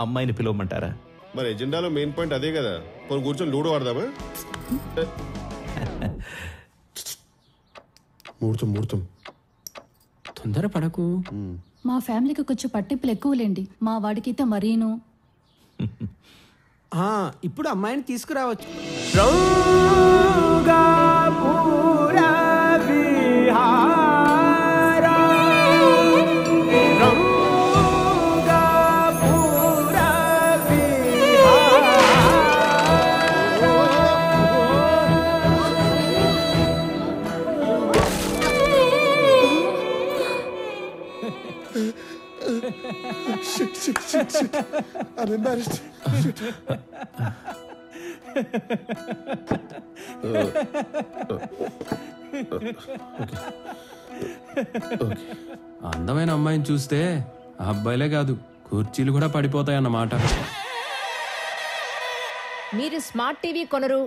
అమ్మాయిని పిలవమంటారా? మరి ఎజెండాలో main point అదే కదా. కొన్ని కూర్చొని లూడో ఆడదామా? ముహూర్తం తొందర పడకు. మా ఫ్యామిలీకి కొంచెం పట్టింపులు ఎక్కువలేండి. మా వాడికైతే మరీను. ఇప్పుడు అమ్మాయిని తీసుకురావచ్చు. I'm embarrassed. Shit. అందమైన అమ్మాయిని చూస్తే ఆ అబ్బాయిలే కాదు కుర్చీలు కూడా పడిపోతాయన్నమాట. మీరు స్మార్ట్ టీవీ కొనరు,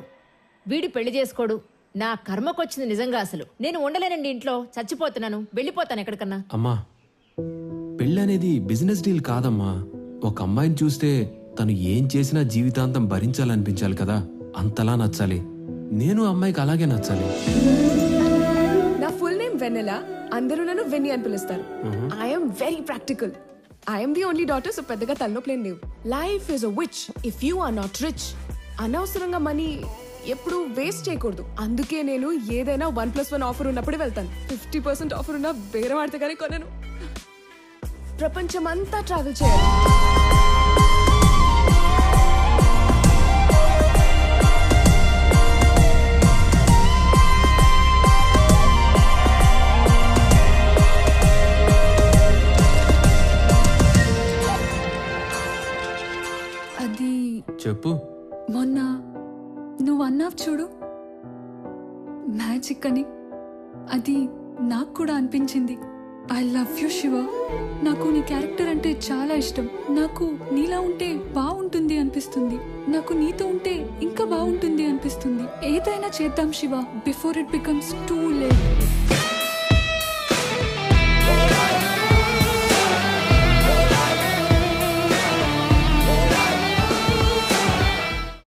వీడి పెళ్లి చేసుకోడు. నా కర్మకొచ్చింది నిజంగా. అసలు నేను ఉండలేనండి ఇంట్లో, చచ్చిపోతున్నాను, వెళ్ళిపోతాను ఎక్కడికన్నా. అమ్మా, పెళ్ళనేది బిజినెస్ డీల్ కాదమ్మా. ఒక అమ్మాయిని చూస్తే తను ఏం చేసినా జీవితాంతం భరించాలనిపించాలి కదా, అంతలా నచ్చాలి. నేను అమ్మాయికి అలాగే నచ్చాలి. నా ఫుల్ నేమ్ వెన్నెలా, అందరూ నన్ను వెన్నీ అని పిలుస్తారు. I'm very practical. I'm the only daughter, so పెద్దగా తలనొప్పులేం లేవు. Life is a bitch if you are not rich. అనవసరంగా మనీ ఎప్పుడు వేస్ట్ చేయకూడదు. అందుకే నేను ఏదైనా 1+1 ఆఫర్ ఉన్నప్పుడే వెళ్తాను. 50% ఆఫర్ ఉన్న వేరే వాడితే కానీ కొనను. ప్రపంచం అంతా ట్రావెల్ చేయాలి. అది చెప్పు. మొన్న నువ్వు అన్నావు చూడు, మ్యాజిక్ అని. అది నాకు కూడా అనిపించింది. I love you Shiva. నాకు నీ క్యారెక్టర్ అంటే చాలా ఇష్టం. నాకు నీలా ఉంటే బాగుంటుంది అనిపిస్తుంది. నాకు నీతో ఉంటే ఇంకా బాగుంటుంది అనిపిస్తుంది. ఏదైనా చేద్దాం Shiva, before it becomes too late.